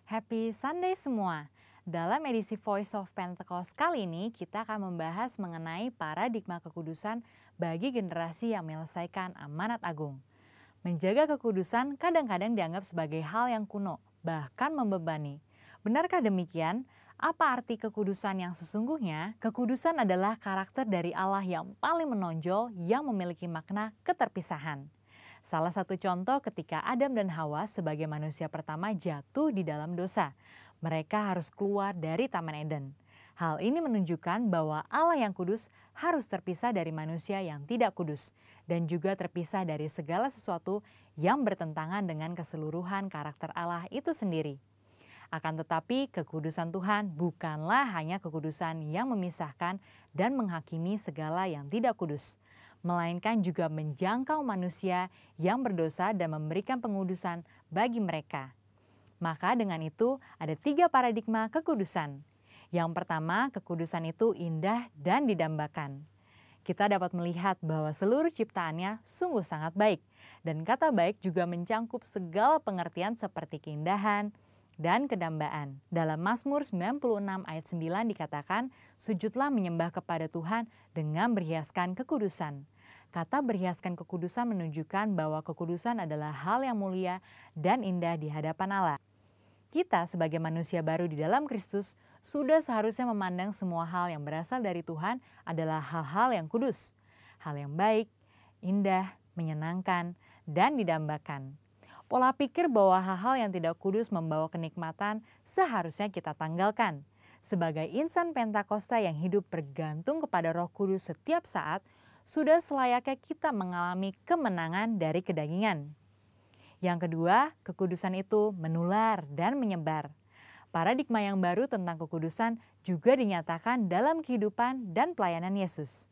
Happy Sunday semua! Dalam edisi Voice of Pentecost kali ini kita akan membahas mengenai paradigma kekudusan bagi generasi yang menyelesaikan amanat agung. Menjaga kekudusan kadang-kadang dianggap sebagai hal yang kuno, bahkan membebani. Benarkah demikian? Apa arti kekudusan yang sesungguhnya? Kekudusan adalah karakter dari Allah yang paling menonjol yang memiliki makna keterpisahan. Salah satu contoh ketika Adam dan Hawa sebagai manusia pertama jatuh di dalam dosa. Mereka harus keluar dari Taman Eden. Hal ini menunjukkan bahwa Allah yang kudus harus terpisah dari manusia yang tidak kudus. Dan juga terpisah dari segala sesuatu yang bertentangan dengan keseluruhan karakter Allah itu sendiri. Akan tetapi kekudusan Tuhan bukanlah hanya kekudusan yang memisahkan dan menghakimi segala yang tidak kudus, melainkan juga menjangkau manusia yang berdosa dan memberikan pengudusan bagi mereka. Maka dengan itu ada 3 paradigma kekudusan. Yang pertama, kekudusan itu indah dan didambakan. Kita dapat melihat bahwa seluruh ciptaannya sungguh sangat baik. Dan kata baik juga mencangkup segala pengertian seperti keindahan dan kedambaan. Dalam Mazmur 96 ayat 9 dikatakan, sujudlah menyembah kepada Tuhan dengan berhiaskan kekudusan. Kata berhiaskan kekudusan menunjukkan bahwa kekudusan adalah hal yang mulia dan indah di hadapan Allah. Kita sebagai manusia baru di dalam Kristus sudah seharusnya memandang semua hal yang berasal dari Tuhan adalah hal-hal yang kudus, hal yang baik, indah, menyenangkan, dan didambakan. Pola pikir bahwa hal-hal yang tidak kudus membawa kenikmatan seharusnya kita tanggalkan. Sebagai insan Pentakosta yang hidup bergantung kepada Roh Kudus setiap saat, sudah selayaknya kita mengalami kemenangan dari kedagingan. Yang kedua, kekudusan itu menular dan menyebar. Paradigma yang baru tentang kekudusan juga dinyatakan dalam kehidupan dan pelayanan Yesus.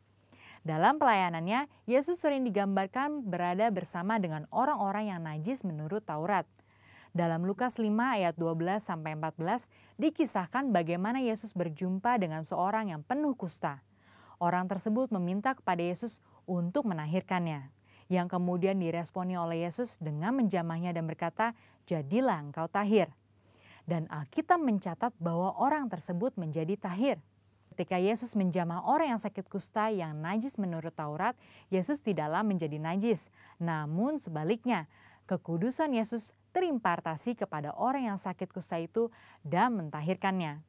Dalam pelayanannya, Yesus sering digambarkan berada bersama dengan orang-orang yang najis menurut Taurat. Dalam Lukas 5 ayat 12-14 dikisahkan bagaimana Yesus berjumpa dengan seorang yang penuh kusta. Orang tersebut meminta kepada Yesus untuk menahirkannya, yang kemudian diresponi oleh Yesus dengan menjamahnya dan berkata, "Jadilah engkau tahir." Dan Alkitab mencatat bahwa orang tersebut menjadi tahir. Ketika Yesus menjamah orang yang sakit kusta yang najis menurut Taurat, Yesus tidaklah menjadi najis. Namun sebaliknya, kekudusan Yesus terimpartasi kepada orang yang sakit kusta itu dan mentahirkannya.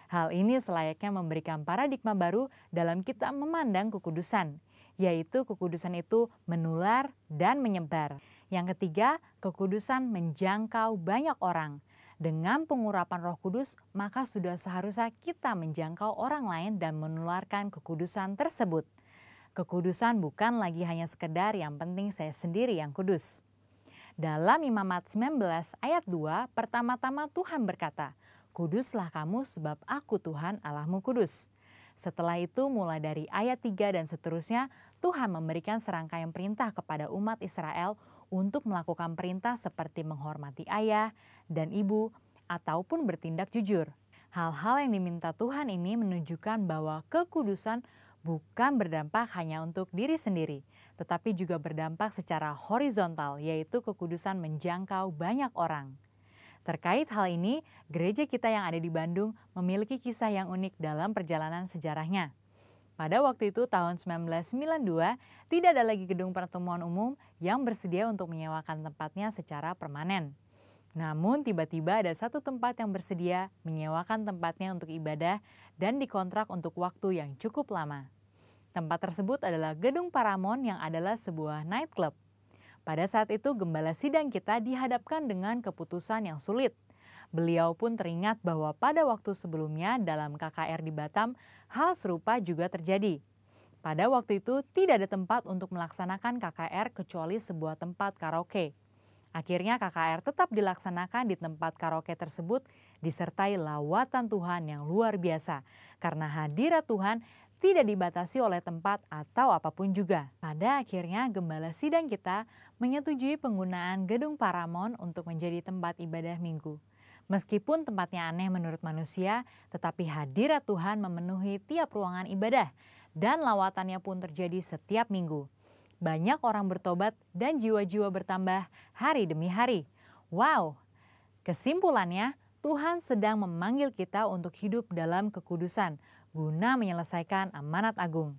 Hal ini selayaknya memberikan paradigma baru dalam kita memandang kekudusan, yaitu kekudusan itu menular dan menyebar. Yang ketiga, kekudusan menjangkau banyak orang. Dengan pengurapan Roh Kudus, maka sudah seharusnya kita menjangkau orang lain dan menularkan kekudusan tersebut. Kekudusan bukan lagi hanya sekedar yang penting saya sendiri yang kudus. Dalam Imamat 19 ayat 2, pertama-tama Tuhan berkata, "Kuduslah kamu sebab aku Tuhan Allahmu kudus." Setelah itu mulai dari ayat 3 dan seterusnya, Tuhan memberikan serangkaian perintah kepada umat Israel untuk melakukan perintah seperti menghormati ayah dan ibu ataupun bertindak jujur. Hal-hal yang diminta Tuhan ini menunjukkan bahwa kekudusan bukan berdampak hanya untuk diri sendiri, tetapi juga berdampak secara horizontal, yaitu kekudusan menjangkau banyak orang. Terkait hal ini, gereja kita yang ada di Bandung memiliki kisah yang unik dalam perjalanan sejarahnya. Pada waktu itu tahun 1992, tidak ada lagi gedung pertemuan umum yang bersedia untuk menyewakan tempatnya secara permanen. Namun tiba-tiba ada satu tempat yang bersedia menyewakan tempatnya untuk ibadah dan dikontrak untuk waktu yang cukup lama. Tempat tersebut adalah Gedung Paramount yang adalah sebuah nightclub. Pada saat itu gembala sidang kita dihadapkan dengan keputusan yang sulit. Beliau pun teringat bahwa pada waktu sebelumnya dalam KKR di Batam, hal serupa juga terjadi. Pada waktu itu tidak ada tempat untuk melaksanakan KKR kecuali sebuah tempat karaoke. Akhirnya KKR tetap dilaksanakan di tempat karaoke tersebut disertai lawatan Tuhan yang luar biasa. Karena hadirat Tuhan tidak dibatasi oleh tempat atau apapun juga. Pada akhirnya gembala sidang kita menyetujui penggunaan Gedung Paramount untuk menjadi tempat ibadah minggu. Meskipun tempatnya aneh menurut manusia, tetapi hadirat Tuhan memenuhi tiap ruangan ibadah dan lawatannya pun terjadi setiap minggu. Banyak orang bertobat dan jiwa-jiwa bertambah hari demi hari. Wow! Kesimpulannya, Tuhan sedang memanggil kita untuk hidup dalam kekudusan guna menyelesaikan amanat agung.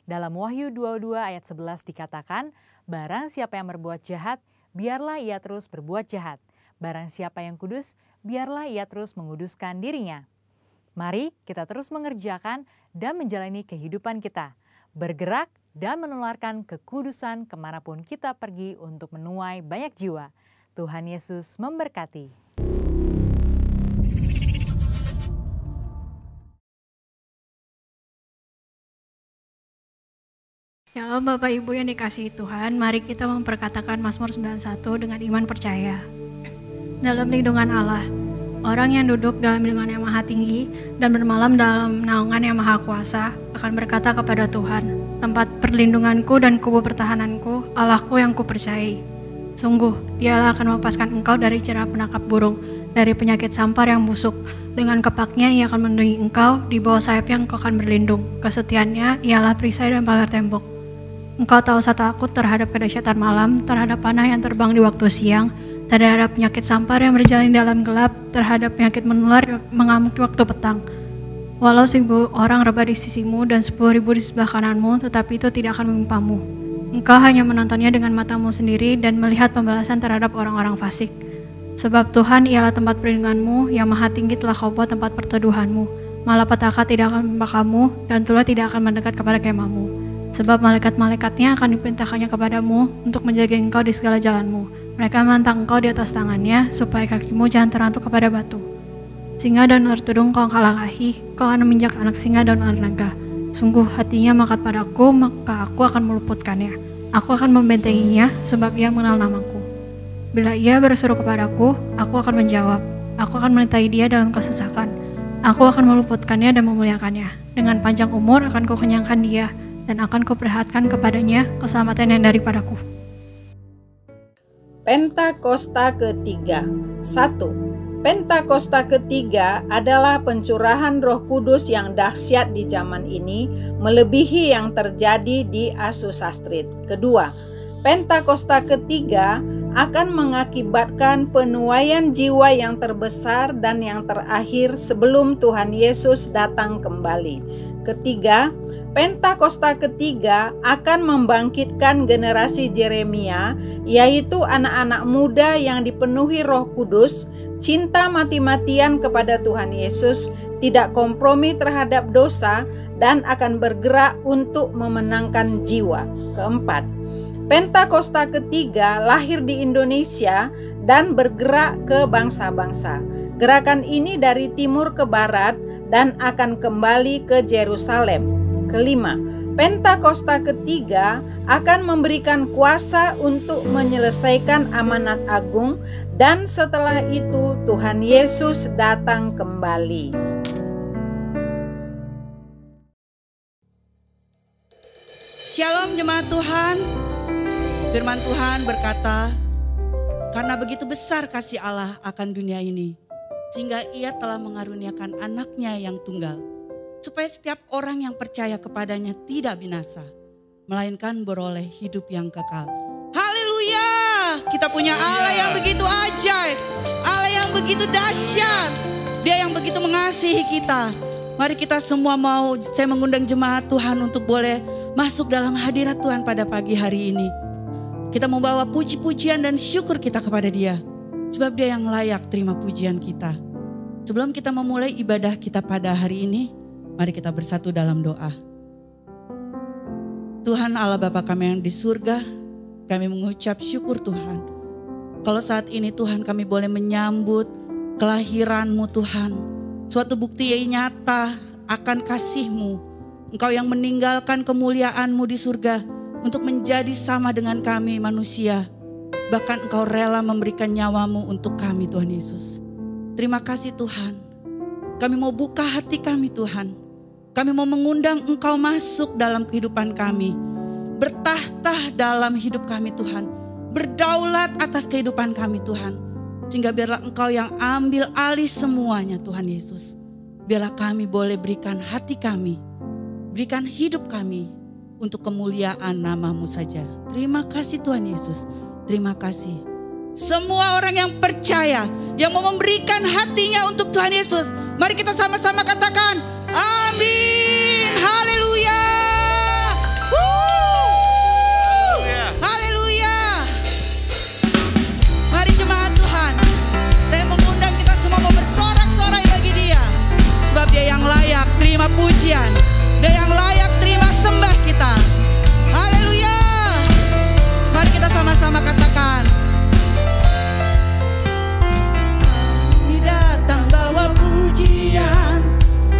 Dalam Wahyu 22 ayat 11 dikatakan, barang siapa yang berbuat jahat, biarlah ia terus berbuat jahat. Barang siapa yang kudus, biarlah ia terus menguduskan dirinya. Mari kita terus mengerjakan dan menjalani kehidupan kita, bergerak dan menularkan kekudusan kemanapun kita pergi untuk menuai banyak jiwa. Tuhan Yesus memberkati. Shalom Bapak Ibu yang dikasihi Tuhan, mari kita memperkatakan Mazmur 91 dengan iman percaya. Dalam lindungan Allah, orang yang duduk dalam lindungan yang maha tinggi dan bermalam dalam naungan yang maha kuasa akan berkata kepada Tuhan, tempat perlindunganku dan kubu pertahananku, Allahku yang kupercayai. Sungguh, dialah akan melepaskan engkau dari jerah penangkap burung, dari penyakit sampar yang busuk. Dengan kepaknya ia akan melindungi engkau, di bawah sayapnya engkau akan berlindung. Kesetiaannya ialah perisai dan pagar tembok. Engkau tahu rasa takut terhadap kedahsyatan malam, terhadap panah yang terbang di waktu siang, terhadap penyakit sampar yang berjalan di dalam gelap, terhadap penyakit menular yang mengamuk di waktu petang. Walau 1.000 orang rebah di sisimu dan 10.000 di sebelah kananmu, tetapi itu tidak akan menimpamu. Engkau hanya menontonnya dengan matamu sendiri dan melihat pembalasan terhadap orang-orang fasik. Sebab Tuhan ialah tempat perlindunganmu, yang maha tinggi telah kau buat tempat perteduhanmu. Malapetaka tidak akan menimpa kamu, dan tulah tidak akan mendekat kepada kemahmu. Sebab malaikat-malaikatnya akan diperintahkannya kepadamu untuk menjaga engkau di segala jalanmu. Mereka menantang engkau di atas tangannya, supaya kakimu jangan terantuk kepada batu. Singa dan ular tudung kau kalahkan, kau akan menginjak anak singa dan ular naga. Sungguh hatinya melekat padaku, maka aku akan meluputkannya. Aku akan membentenginya, sebab ia mengenal namaku. Bila ia berseru kepadaku, aku akan menjawab. Aku akan menyertai dia dalam kesesakan. Aku akan meluputkannya dan memuliakannya. Dengan panjang umur akan kukenyangkan dia, dan akan kuperlihatkan kepadanya keselamatan yang daripadaku. Pentakosta ketiga. 1. Pentakosta ketiga adalah pencurahan Roh Kudus yang dahsyat di zaman ini, melebihi yang terjadi di Asusastrit. Kedua, Pentakosta ketiga akan mengakibatkan penuaian jiwa yang terbesar dan yang terakhir sebelum Tuhan Yesus datang kembali. Ketiga, Pentakosta ketiga akan membangkitkan generasi Yeremia, yaitu anak-anak muda yang dipenuhi Roh Kudus, cinta mati-matian kepada Tuhan Yesus, tidak kompromi terhadap dosa, dan akan bergerak untuk memenangkan jiwa. Keempat, Pentakosta ketiga lahir di Indonesia dan bergerak ke bangsa-bangsa. Gerakan ini dari timur ke barat dan akan kembali ke Yerusalem. Kelima, Pentakosta ketiga akan memberikan kuasa untuk menyelesaikan amanat agung, dan setelah itu Tuhan Yesus datang kembali. Shalom jemaat Tuhan. Firman Tuhan berkata, karena begitu besar kasih Allah akan dunia ini, sehingga ia telah mengaruniakan anaknya yang tunggal, supaya setiap orang yang percaya kepadanya tidak binasa, melainkan beroleh hidup yang kekal. Haleluya! Kita punya Allah yang begitu ajaib. Allah yang begitu dahsyat. Dia yang begitu mengasihi kita. Mari kita semua saya mengundang jemaat Tuhan untuk boleh masuk dalam hadirat Tuhan pada pagi hari ini. Kita membawa puji-pujian dan syukur kita kepada Dia. Sebab Dia yang layak terima pujian kita. Sebelum kita memulai ibadah kita pada hari ini, mari kita bersatu dalam doa. Tuhan Allah Bapa kami yang di surga, kami mengucap syukur Tuhan. Kalau saat ini Tuhan kami boleh menyambut kelahiran-Mu Tuhan. Suatu bukti yang nyata akan kasih-Mu. Engkau yang meninggalkan kemuliaan-Mu di surga untuk menjadi sama dengan kami manusia. Bahkan Engkau rela memberikan nyawa-Mu untuk kami Tuhan Yesus. Terima kasih Tuhan. Kami mau buka hati kami Tuhan. Kami mau mengundang Engkau masuk dalam kehidupan kami. Bertahta dalam hidup kami Tuhan. Berdaulat atas kehidupan kami Tuhan. Sehingga biarlah Engkau yang ambil alih semuanya Tuhan Yesus. Biarlah kami boleh berikan hati kami. Berikan hidup kami untuk kemuliaan nama-Mu saja. Terima kasih Tuhan Yesus. Terima kasih. Semua orang yang percaya, yang mau memberikan hatinya untuk Tuhan Yesus. Mari kita sama-sama katakan, amin. Haleluya. Haleluya. Mari jemaat Tuhan, saya mengundang kita semua mau bersorak-sorai bagi Dia. Sebab Dia yang layak terima pujian. Dia yang layak terima sembah kita. Haleluya. Mari kita sama-sama katakan, datang bawa pujian,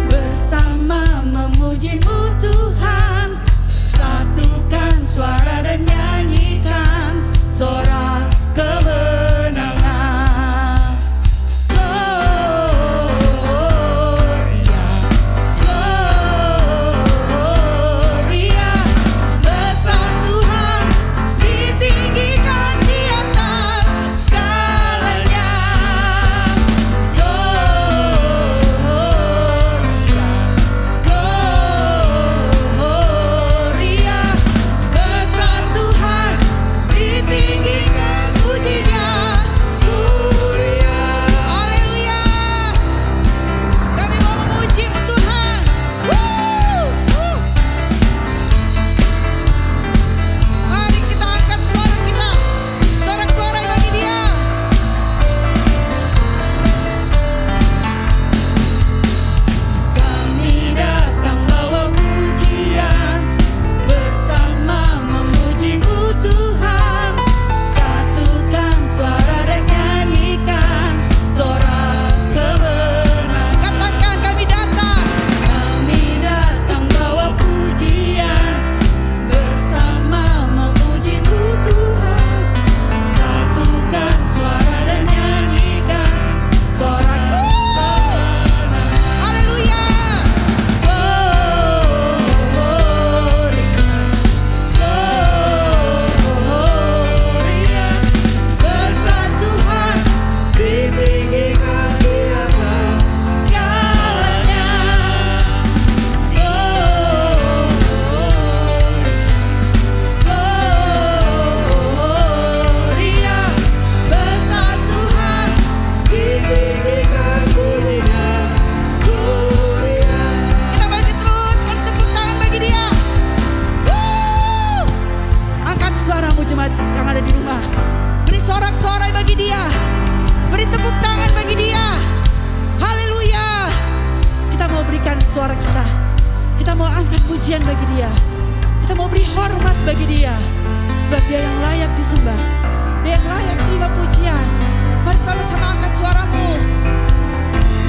bersama memuji-Mu Tuhan. Satukan suara dan nyanyikan sorak kemenangan. Gloria, Gloria, besar Tuhan, ditinggikan di atas segalanya. suara kita. Kita mau angkat pujian bagi Dia. Kita mau beri hormat bagi Dia. Sebab Dia yang layak disembah. Dia yang layak terima pujian. Mari sama-sama angkat suaramu.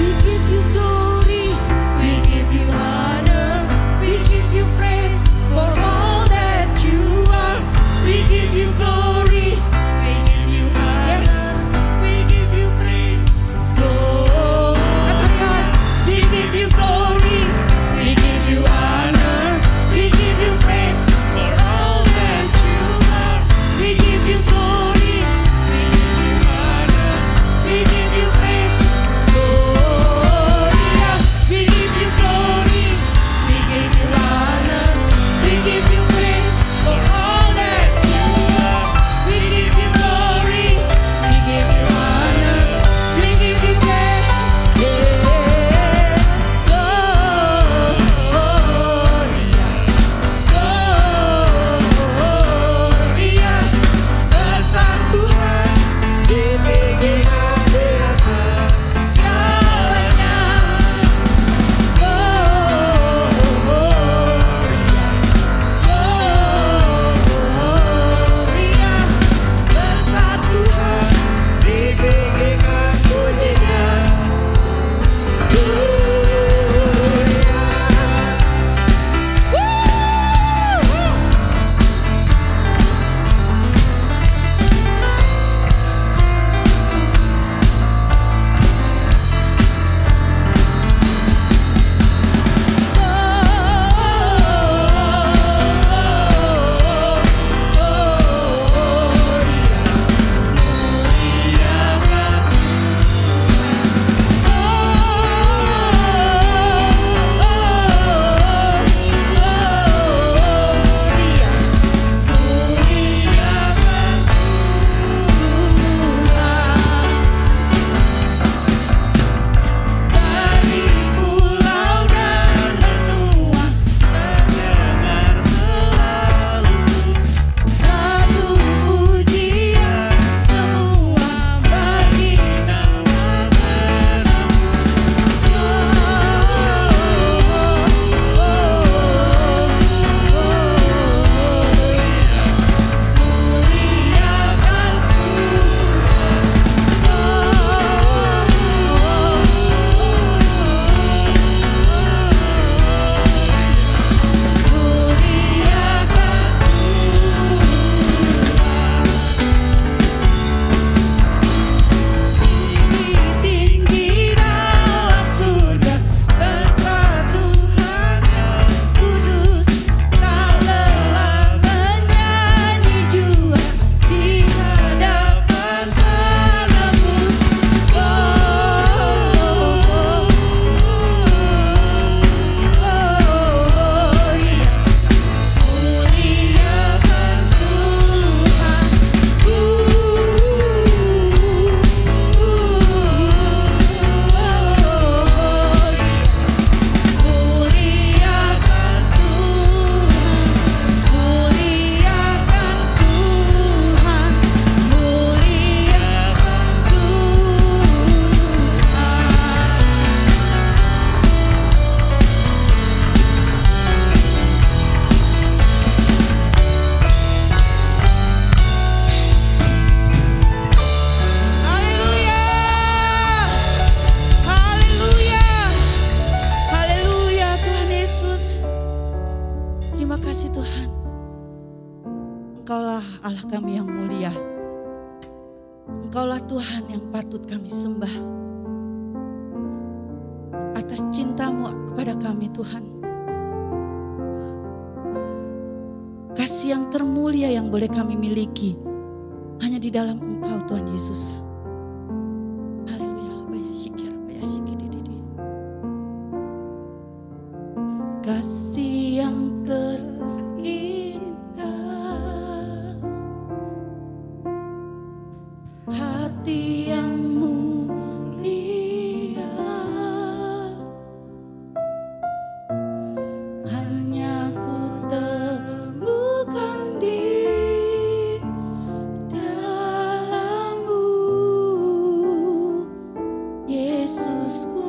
We give you glory, we give you honor, we give you praise for all that you are. We give you glory, we give you honor, yes, we give you praise. Oh, katakan, we give you glory, we give you honor, we give you praise for all that you are. We give you glory, we give you honor, we give you praise Allah kami yang mulia. Engkaulah Tuhan yang patut kami sembah. Atas cinta-Mu kepada kami Tuhan. Kasih yang termulia yang boleh kami miliki hanya di dalam Engkau Tuhan Yesus. Haleluya. Kasih yang terindah, hati yang mulia, hanya ku temukan di dalam-Mu, Yesusku.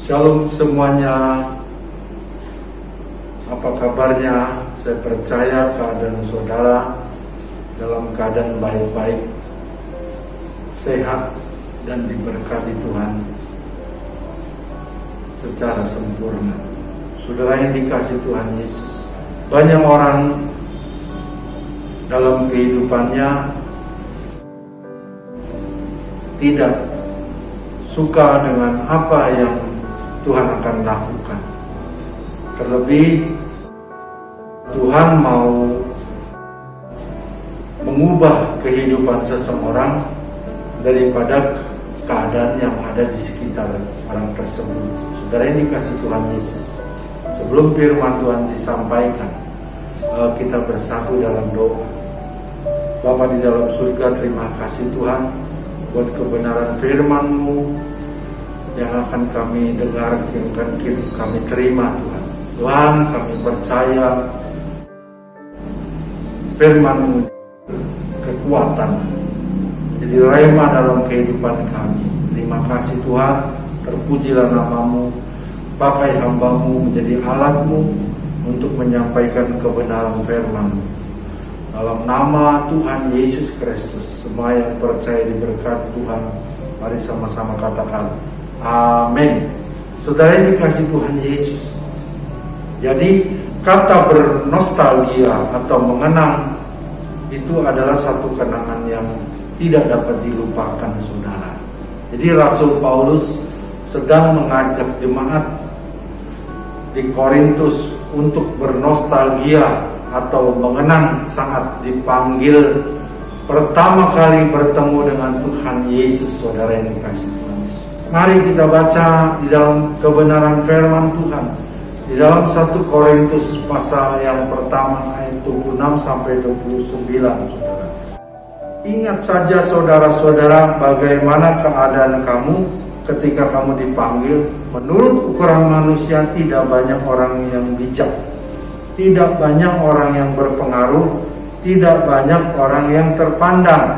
Shalom semuanya. Apa kabarnya? Saya percaya keadaan saudara dalam keadaan baik-baik, sehat, dan diberkati Tuhan secara sempurna. Saudara yang dikasihi Tuhan Yesus, banyak orang dalam kehidupannya tidak suka dengan apa yang Tuhan akan lakukan. Terlebih Tuhan mau mengubah kehidupan seseorang daripada keadaan yang ada di sekitar orang tersebut. Saudara yang dikasihi Tuhan Yesus, sebelum firman Tuhan disampaikan, kita bersatu dalam doa. Bapa di dalam surga, terima kasih Tuhan buat kebenaran firman-Mu yang akan kami dengar, yang akan kami terima Tuhan. Tuhan, kami percaya firman-Mu kekuatan, jadi rema dalam kehidupan kami. Terima kasih Tuhan, terpujilah nama-Mu, pakai hamba-Mu menjadi alat-Mu untuk menyampaikan kebenaran firman-Mu. Dalam nama Tuhan Yesus Kristus, semua yang percaya diberkati Tuhan, mari sama-sama katakan amin. Saudara yang dikasihi Tuhan Yesus, jadi kata bernostalgia atau mengenang itu adalah satu kenangan yang tidak dapat dilupakan saudara. Jadi Rasul Paulus sedang mengajak jemaat di Korintus untuk bernostalgia atau mengenang saat dipanggil pertama kali bertemu dengan Tuhan Yesus. Saudara yang dikasihi Tuhan Yesus, mari kita baca di dalam kebenaran firman Tuhan di dalam 1 Korintus pasal yang pertama ayat 26 sampai 29. Saudara, ingat saja saudara-saudara, bagaimana keadaan kamu ketika kamu dipanggil. Menurut ukuran manusia, tidak banyak orang yang bijak, tidak banyak orang yang berpengaruh, tidak banyak orang yang terpandang.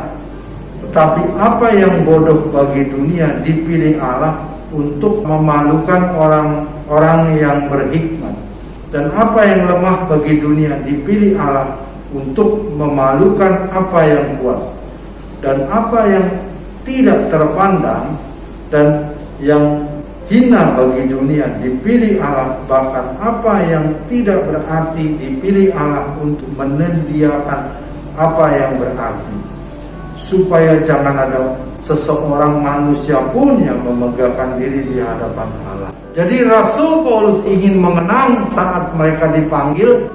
Tetapi apa yang bodoh bagi dunia dipilih Allah untuk memalukan orang-orang yang berhikmat, dan apa yang lemah bagi dunia dipilih Allah untuk memalukan apa yang kuat, dan apa yang tidak terpandang dan yang hina bagi dunia dipilih Allah, bahkan apa yang tidak berarti dipilih Allah untuk mendiakan apa yang berarti, supaya jangan ada seseorang manusia pun yang memegahkan diri di hadapan Allah. Jadi Rasul Paulus ingin mengenang saat mereka dipanggil.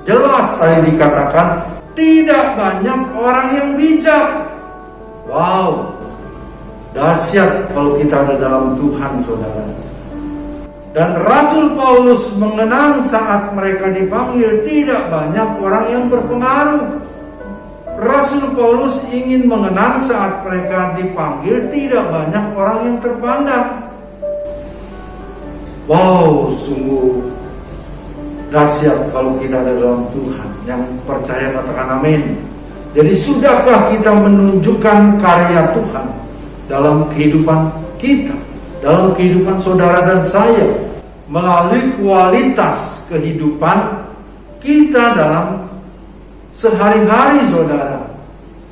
Jelas tadi dikatakan tidak banyak orang yang bijak. Wow, dahsyat kalau kita ada dalam Tuhan saudara. Dan Rasul Paulus mengenang saat mereka dipanggil tidak banyak orang yang berpengaruh. Rasul Paulus ingin mengenang saat mereka dipanggil tidak banyak orang yang terpandang. Wow, sungguh dahsyat kalau kita ada dalam Tuhan. Yang percaya katakan amin. Jadi sudahkah kita menunjukkan karya Tuhan dalam kehidupan kita, dalam kehidupan saudara dan saya, melalui kualitas kehidupan kita dalam sehari-hari saudara.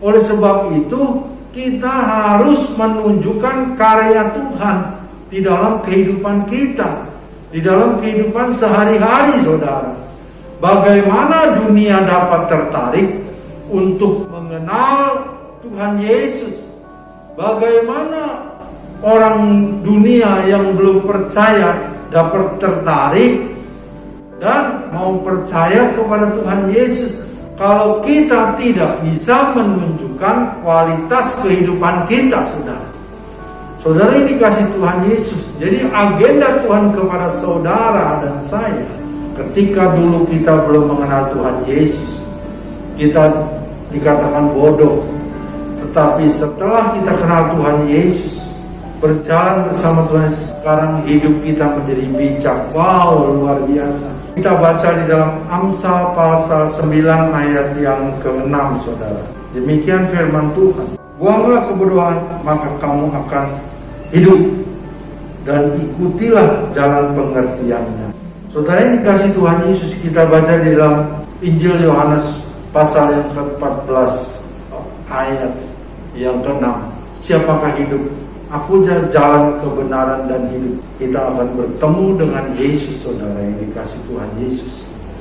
Oleh sebab itu kita harus menunjukkan karya Tuhan di dalam kehidupan kita, di dalam kehidupan sehari-hari saudara. Bagaimana dunia dapat tertarik untuk mengenal Tuhan Yesus? Bagaimana orang dunia yang belum percaya dapat tertarik dan mau percaya kepada Tuhan Yesus kalau kita tidak bisa menunjukkan kualitas kehidupan kita, saudara. Saudara yang dikasihi Tuhan Yesus. Jadi agenda Tuhan kepada saudara dan saya, ketika dulu kita belum mengenal Tuhan Yesus, kita dikatakan bodoh. Tetapi setelah kita kenal Tuhan Yesus, berjalan bersama Tuhan, sekarang hidup kita menjadi bijak. Wow, luar biasa. Kita baca di dalam Amsal pasal 9 ayat yang ke-6 saudara. Demikian firman Tuhan. Buanglah kebodohan, maka kamu akan hidup. dan ikutilah jalan pengertiannya. Saudara yang dikasih Tuhan Yesus, kita baca di dalam Injil Yohanes pasal yang ke-14 ayat yang ke-6. Siapakah hidup? Aku jalan kebenaran dan hidup. Kita akan bertemu dengan Yesus, saudara yang dikasih Tuhan Yesus.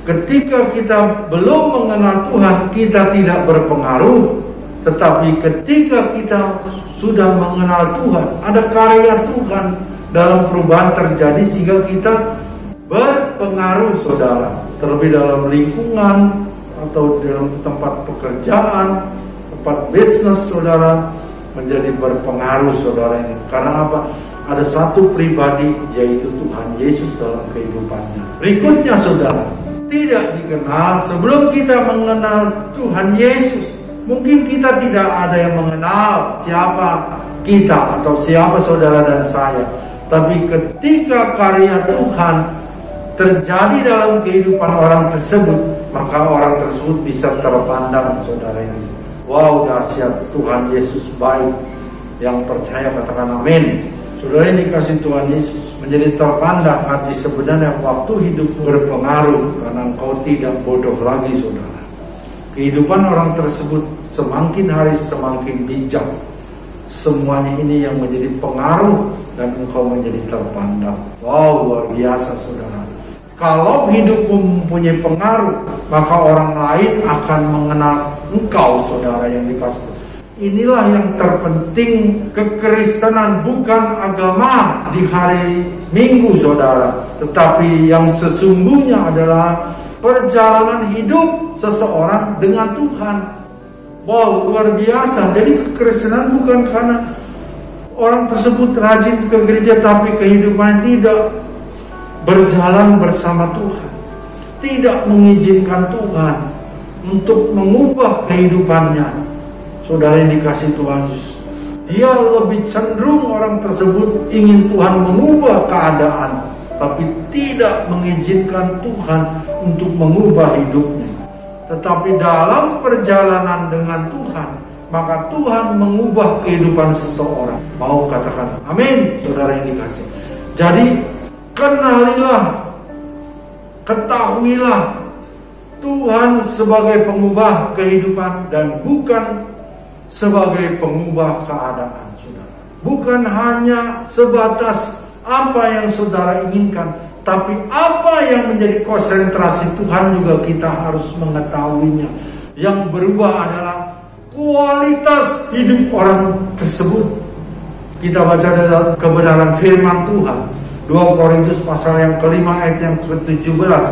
Ketika kita belum mengenal Tuhan, kita tidak berpengaruh. Tetapi ketika kita sudah mengenal Tuhan, ada karya Tuhan dalam perubahan terjadi sehingga kita berpengaruh, saudara. Terlebih dalam lingkungan atau dalam tempat pekerjaan, tempat bisnis, saudara, menjadi berpengaruh, saudara ini. Karena apa? Ada satu pribadi, yaitu Tuhan Yesus dalam kehidupannya. Berikutnya, saudara, tidak dikenal sebelum kita mengenal Tuhan Yesus. Mungkin kita tidak ada yang mengenal siapa kita atau siapa saudara dan saya. Tapi ketika karya Tuhan terjadi dalam kehidupan orang tersebut, maka orang tersebut bisa terpandang, saudara ini. Wow, dahsyat, Tuhan Yesus baik. Yang percaya katakan amin. Saudara yang dikasih Tuhan Yesus, menjadi terpandang hati sebenarnya waktu hidup berpengaruh, karena engkau tidak bodoh lagi, saudara. Kehidupan orang tersebut semakin hari semakin bijak. Semuanya ini yang menjadi pengaruh dan engkau menjadi terpandang. Wow, luar biasa, saudara. Kalau hidupmu mempunyai pengaruh, maka orang lain akan mengenal engkau, saudara yang dikasih. Inilah yang terpenting kekristenan, bukan agama di hari Minggu, saudara. Tetapi yang sesungguhnya adalah perjalanan hidup seseorang dengan Tuhan. Wow, luar biasa. Jadi kekristenan bukan karena orang tersebut rajin ke gereja, tapi kehidupannya tidak berjalan bersama Tuhan, tidak mengizinkan Tuhan untuk mengubah kehidupannya. Saudara yang dikasih Tuhan Yesus, dia lebih cenderung orang tersebut ingin Tuhan mengubah keadaan, tapi tidak mengizinkan Tuhan untuk mengubah hidupnya. Tetapi dalam perjalanan dengan Tuhan, maka Tuhan mengubah kehidupan seseorang. Mau katakan amin, saudara yang dikasih. Jadi kenalilah, ketahuilah Tuhan sebagai pengubah kehidupan dan bukan sebagai pengubah keadaan, saudara. Bukan hanya sebatas apa yang saudara inginkan, tapi apa yang menjadi konsentrasi Tuhan juga kita harus mengetahuinya. Yang berubah adalah kualitas hidup orang tersebut. Kita baca dalam kebenaran firman Tuhan, 2 Korintus pasal yang ke-5 ayat yang ke-17.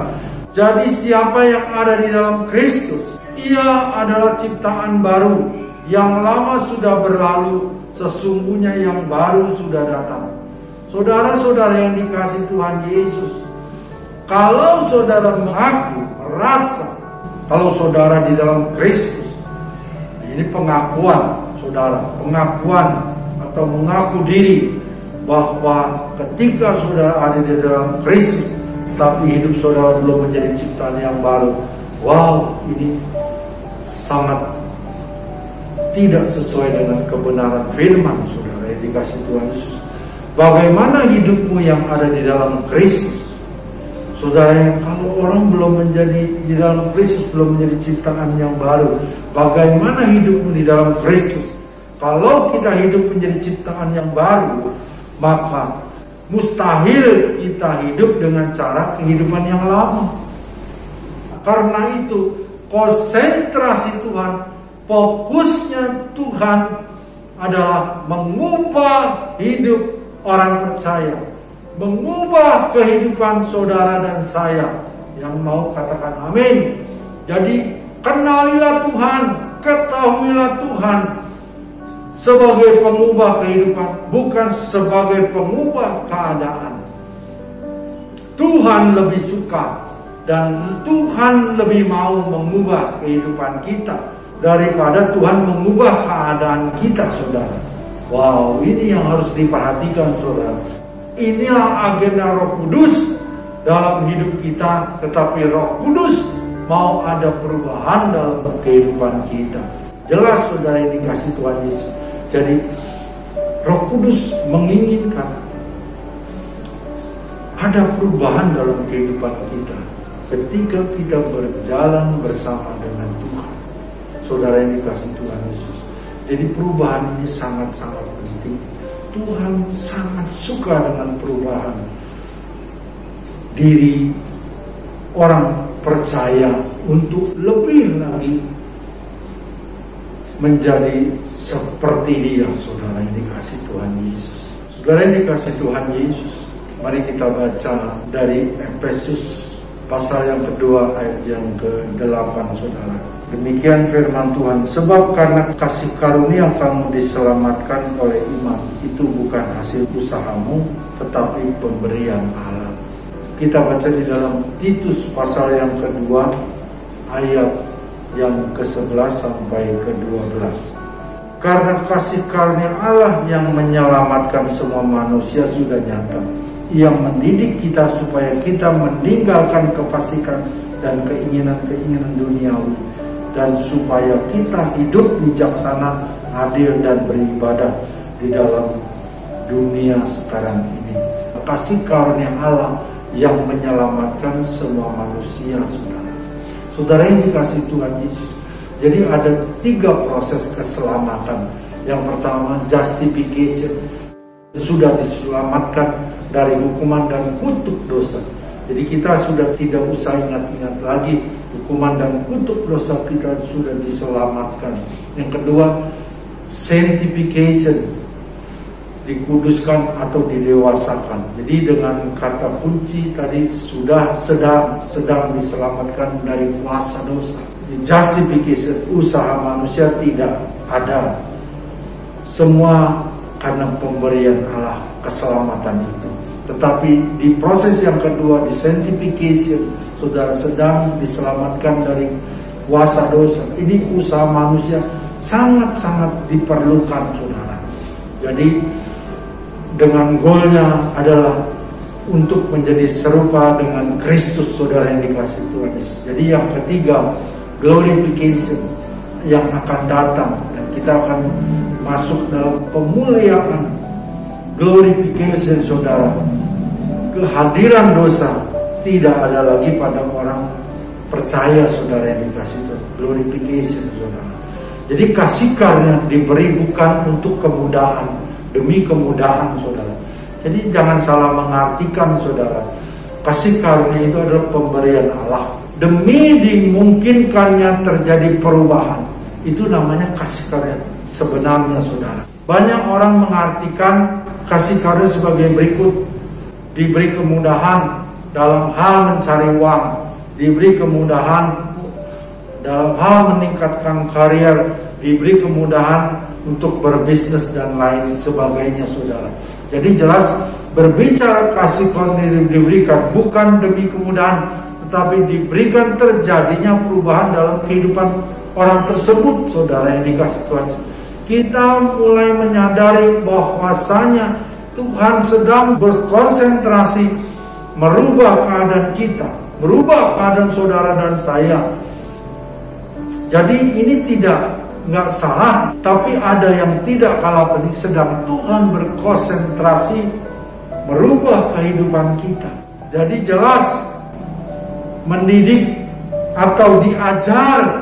Jadi siapa yang ada di dalam Kristus, ia adalah ciptaan baru. Yang lama sudah berlalu, sesungguhnya yang baru sudah datang. Saudara-saudara yang dikasih Tuhan Yesus, kalau saudara mengaku, merasa kalau saudara di dalam Kristus, ini pengakuan saudara, pengakuan atau mengaku diri bahwa ketika saudara ada di dalam Kristus, tapi hidup saudara belum menjadi ciptaan yang baru. Wow, ini sangat tidak sesuai dengan kebenaran firman, saudara yang dikasih Tuhan Yesus. Bagaimana hidupmu yang ada di dalam Kristus? Saudara, kalau orang belum menjadi di dalam Kristus, belum menjadi ciptaan yang baru, bagaimana hidupmu di dalam Kristus? Kalau kita hidup menjadi ciptaan yang baru, maka mustahil kita hidup dengan cara kehidupan yang lama. Karena itu, konsentrasi Tuhan, fokusnya Tuhan adalah mengubah hidup orang percaya, mengubah kehidupan saudara dan saya. Yang mau katakan amin. Jadi kenalilah Tuhan, ketahuilah Tuhan sebagai pengubah kehidupan, bukan sebagai pengubah keadaan. Tuhan lebih suka dan Tuhan lebih mau mengubah kehidupan kita daripada Tuhan mengubah keadaan kita, saudara. Wow, ini yang harus diperhatikan, saudara. Inilah agenda Roh Kudus dalam hidup kita. Tetapi Roh Kudus mau ada perubahan dalam kehidupan kita. Jelas, saudara yang dikasih Tuhan Yesus. Jadi Roh Kudus menginginkan ada perubahan dalam kehidupan kita ketika kita berjalan bersama dengan Tuhan. Saudara yang dikasihi Tuhan Yesus. Jadi perubahan ini sangat-sangat penting. Tuhan sangat suka dengan perubahan diri orang percaya untuk lebih lagi menjadi seperti Dia, saudara yang dikasihi Tuhan Yesus. Saudara yang dikasihi Tuhan Yesus, mari kita baca dari Efesus pasal yang kedua ayat yang ke-8, saudara. Demikian firman Tuhan, sebab karena kasih karunia kamu diselamatkan oleh iman, itu bukan hasil usahamu, tetapi pemberian Allah. Kita baca di dalam Titus pasal yang kedua ayat yang ke-11 sampai ke-12. Karena kasih karunia Allah yang menyelamatkan semua manusia sudah nyata. Ia mendidik kita supaya kita meninggalkan kefasikan dan keinginan-keinginan duniawi, dan supaya kita hidup bijaksana, adil, dan beribadah di dalam dunia sekarang ini. Kasih karunia Allah yang menyelamatkan semua manusia, saudara. Saudara yang dikasihi Tuhan Yesus. Jadi ada 3 proses keselamatan. Yang pertama, justification. Sudah diselamatkan dari hukuman dan kutuk dosa. Jadi kita sudah tidak usah ingat-ingat lagi hukuman dan kutuk dosa, kita sudah diselamatkan. Yang kedua, sanctification, dikuduskan atau didewasakan. Jadi dengan kata kunci tadi sudah sedang diselamatkan dari kuasa dosa. Justification, usaha manusia tidak ada. Semua karena pemberian Allah keselamatan itu. Tetapi di proses yang kedua, di sanctification, saudara sedang diselamatkan dari kuasa dosa. Ini usaha manusia sangat-sangat diperlukan, saudara. Jadi dengan goalnya adalah untuk menjadi serupa dengan Kristus, saudara yang dikasihi Tuhan Yesus. Jadi yang ketiga, glorification yang akan datang, dan kita akan masuk dalam pemuliaan. Glorification, saudara, kehadiran dosa tidak ada lagi pada orang percaya, saudara yang dikasihi Tuhan. Glorification, saudara. Jadi kasih karunia diberi bukan untuk kemudahan, demi kemudahan, saudara. Jadi jangan salah mengartikan, saudara. Kasih karunia itu adalah pemberian Allah demi dimungkinkannya terjadi perubahan. Itu namanya kasih karunia sebenarnya, saudara. Banyak orang mengartikan kasih karunia sebagai berikut: diberi kemudahan dalam hal mencari uang, diberi kemudahan dalam hal meningkatkan karier, diberi kemudahan untuk berbisnis dan lain sebagainya, saudara. Jadi jelas berbicara kasih karunia diberikan bukan demi kemudahan, tetapi diberikan terjadinya perubahan dalam kehidupan orang tersebut, saudara yang dikasihi Tuhan. Kita mulai menyadari bahwasanya Tuhan sedang berkonsentrasi merubah keadaan kita, merubah keadaan saudara dan saya. Jadi ini nggak salah, tapi ada yang tidak kalah penting. Sedang Tuhan berkonsentrasi merubah kehidupan kita. Jadi jelas mendidik atau diajar,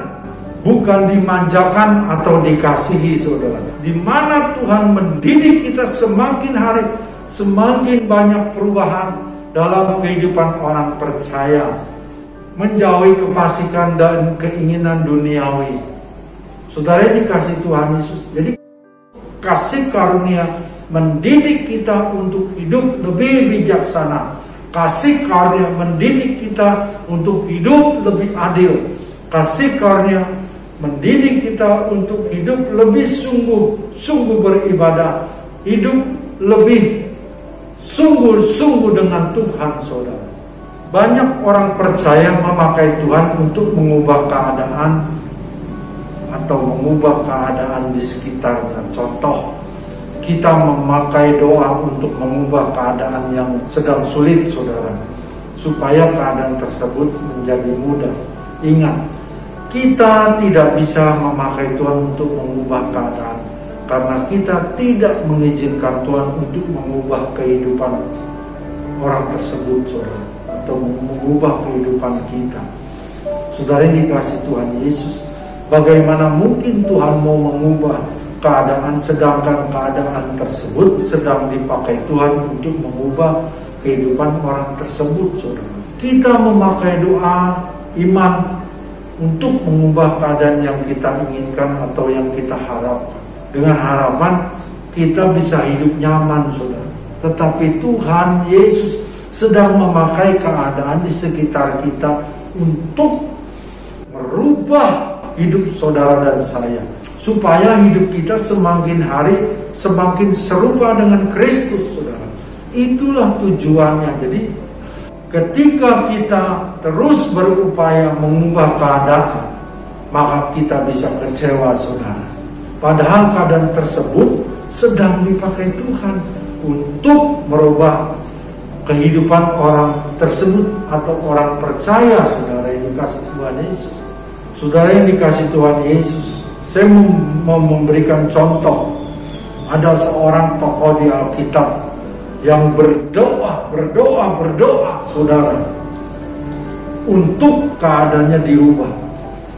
bukan dimanjakan atau dikasihi, saudara. Di mana Tuhan mendidik kita, semakin hari semakin banyak perubahan dalam kehidupan orang percaya, menjauhi kefasikan dan keinginan duniawi. Saudara dikasihi Tuhan Yesus. Jadi kasih karunia mendidik kita untuk hidup lebih bijaksana. Kasih karunia mendidik kita untuk hidup lebih adil. Kasih karunia mendidik kita untuk hidup lebih sungguh-sungguh beribadah, hidup lebih sungguh-sungguh dengan Tuhan, saudara. Banyak orang percaya memakai Tuhan untuk mengubah keadaan atau mengubah keadaan di sekitarnya. Contoh, kita memakai doa untuk mengubah keadaan yang sedang sulit, saudara, supaya keadaan tersebut menjadi mudah. Ingat, kita tidak bisa memakai Tuhan untuk mengubah keadaan, karena kita tidak mengizinkan Tuhan untuk mengubah kehidupan orang tersebut, saudara, atau mengubah kehidupan kita. Saudara yang dikasih Tuhan Yesus, bagaimana mungkin Tuhan mau mengubah keadaan sedangkan keadaan tersebut sedang dipakai Tuhan untuk mengubah kehidupan orang tersebut, saudara. Kita memakai doa iman untuk mengubah keadaan yang kita inginkan atau yang kita harapkan, dengan harapan kita bisa hidup nyaman, saudara. Tetapi Tuhan Yesus sedang memakai keadaan di sekitar kita untuk merubah hidup saudara dan saya, supaya hidup kita semakin hari semakin serupa dengan Kristus, saudara. Itulah tujuannya. Jadi ketika kita terus berupaya mengubah keadaan, maka kita bisa kecewa, saudara. Padahal keadaan tersebut sedang dipakai Tuhan untuk merubah kehidupan orang tersebut atau orang percaya, saudara yang dikasih Tuhan Yesus. Saudara yang dikasih Tuhan Yesus, saya mau memberikan contoh. Ada seorang tokoh di Alkitab yang berdoa, saudara, untuk keadaannya dirubah.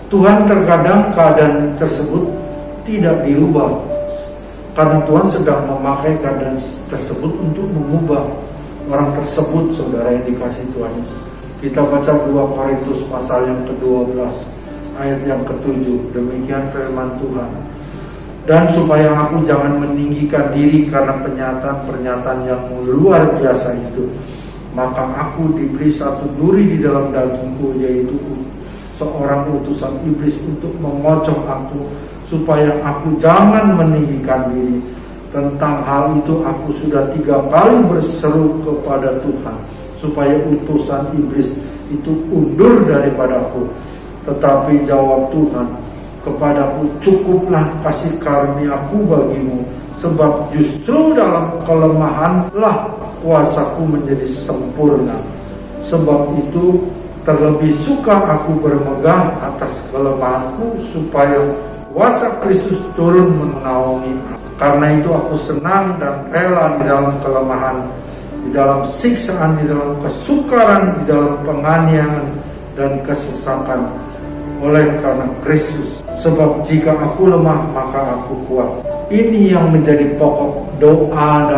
Tuhan terkadang keadaan tersebut tidak dirubah, karena Tuhan sedang memakai keadaan tersebut untuk mengubah orang tersebut, saudara yang dikasih Tuhan Yesus. Kita baca 2 Korintus pasal yang ke-12 ayat yang ke-7. Demikian firman Tuhan. Dan supaya aku jangan meninggikan diri karena pernyataan yang luar biasa itu, maka aku diberi satu duri di dalam dagingku, yaitu seorang utusan iblis untuk memocok aku, supaya aku jangan meninggikan diri. Tentang hal itu aku sudah 3 kali berseru kepada Tuhan, supaya utusan iblis itu undur daripadaku. Tetapi jawab Tuhan kepadaku, cukuplah kasih karuniaku bagimu, sebab justru dalam kelemahanlah kuasaku menjadi sempurna. Sebab itu terlebih suka aku bermegah atas kelemahanku, supaya kuasa Kristus turun menaungi aku. Karena itu aku senang dan rela di dalam kelemahan, di dalam siksaan, di dalam kesukaran, di dalam penganiayaan dan kesesakan, oleh karena Kristus. Sebab jika aku lemah, maka aku kuat. Ini yang menjadi pokok doa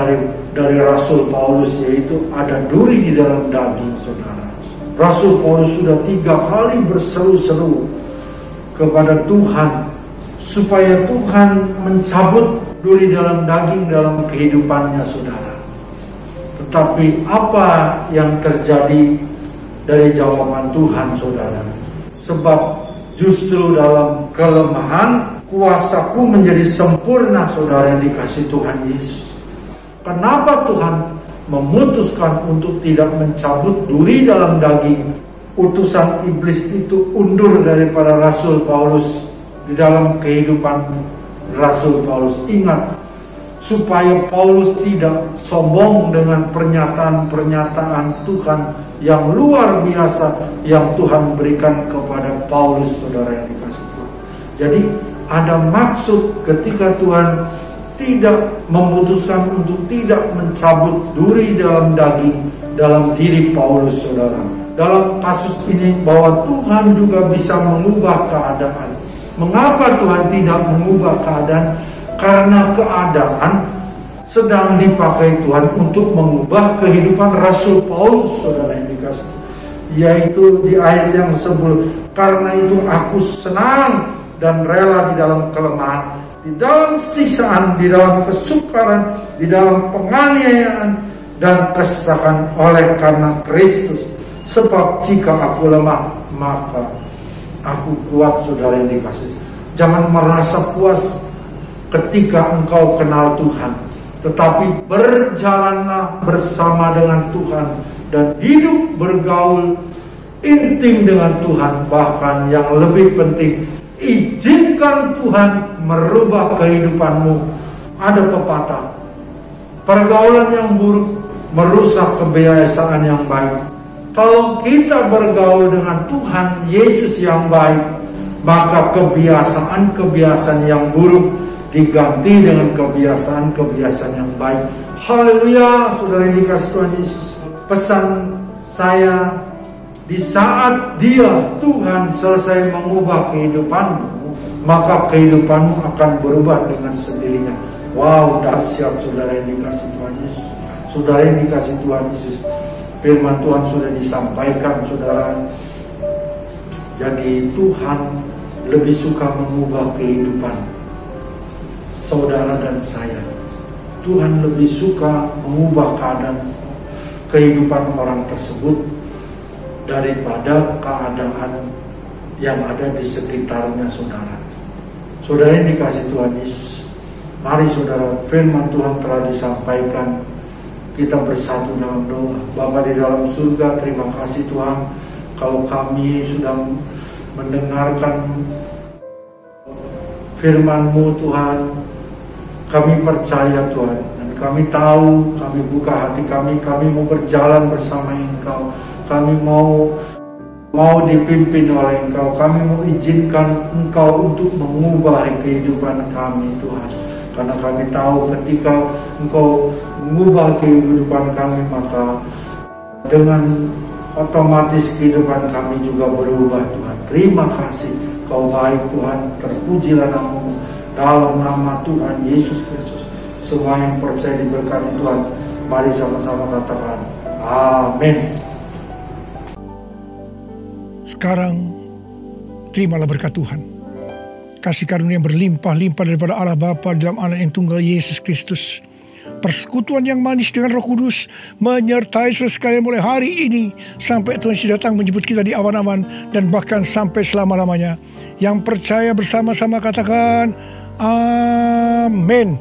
dari Rasul Paulus, yaitu ada duri di dalam daging, saudara. Rasul Paulus sudah 3 kali berseru-seru kepada Tuhan, supaya Tuhan mencabut duri dalam daging dalam kehidupannya, saudara. Tetapi apa yang terjadi dari jawaban Tuhan, saudara? Sebab justru dalam kelemahan kuasaku menjadi sempurna, saudara yang dikasih Tuhan Yesus. Kenapa Tuhan memutuskan untuk tidak mencabut duri dalam daging utusan iblis itu undur daripada Rasul Paulus di dalam kehidupan Rasul Paulus? Ingat, supaya Paulus tidak sombong dengan pernyataan-pernyataan Tuhan yang luar biasa yang Tuhan berikan kepada Paulus, saudara yang dikasih Tuhan. Jadi ada maksud ketika Tuhan tidak memutuskan untuk tidak mencabut duri dalam daging dalam diri Paulus, saudara. Dalam kasus ini bahwa Tuhan juga bisa mengubah keadaan. Mengapa Tuhan tidak mengubah keadaan? Karena keadaan sedang dipakai Tuhan untuk mengubah kehidupan Rasul Paulus, saudara yang dikasih. Yaitu di ayat yang sebelum, karena itu aku senang dan rela di dalam kelemahan, di dalam siksaan, di dalam kesukaran, di dalam penganiayaan dan kesesakan, oleh karena Kristus. Sebab jika aku lemah, maka aku kuat, saudara yang dikasih. Jangan merasa puas ketika engkau kenal Tuhan, tetapi berjalanlah bersama dengan Tuhan dan hidup bergaul intim dengan Tuhan. Bahkan yang lebih penting, izinkan Tuhan merubah kehidupanmu. Ada pepatah, pergaulan yang buruk merusak kebiasaan yang baik. Kalau kita bergaul dengan Tuhan Yesus yang baik, maka kebiasaan-kebiasaan yang buruk diganti dengan kebiasaan-kebiasaan yang baik. Haleluya, saudara yang dikasih Tuhan Yesus. pesan saya, di saat Tuhan selesai mengubah kehidupanmu, maka kehidupanmu akan berubah dengan sendirinya. Wow, dahsyat saudara yang dikasih Tuhan Yesus. Saudara yang dikasih Tuhan Yesus, firman Tuhan sudah disampaikan saudara. Jadi Tuhan lebih suka mengubah kehidupan saudara dan saya. Tuhan lebih suka mengubah kehidupan orang tersebut daripada keadaan yang ada di sekitarnya saudara. Saudara yang dikasih Tuhan Yesus, mari saudara, firman Tuhan telah disampaikan. Kita bersatu dalam doa. Bapa di dalam surga, terima kasih Tuhan, kalau kami sudah mendengarkan firman-Mu Tuhan, kami percaya Tuhan, dan kami tahu, kami buka hati kami mau berjalan bersama Engkau, kami mau dipimpin oleh Engkau, kami mau izinkan Engkau untuk mengubah kehidupan kami Tuhan, karena kami tahu ketika Engkau mengubah kehidupan kami, maka dengan otomatis kehidupan kami juga berubah Tuhan. Terima kasih, Kau baik Tuhan, terpujilah nama-Mu dalam nama Tuhan Yesus Kristus. Semua yang percaya diberkati Tuhan, mari sama-sama katakan amin. Sekarang terimalah berkat Tuhan, kasih karunia yang berlimpah-limpah daripada Allah Bapa dalam Anak yang tunggal Yesus Kristus, persekutuan yang manis dengan Roh Kudus menyertai saudara sekalian mulai hari ini sampai Tuhan Yesus datang menjemput kita di awan-awan, dan bahkan sampai selama-lamanya. Yang percaya bersama-sama katakan amin.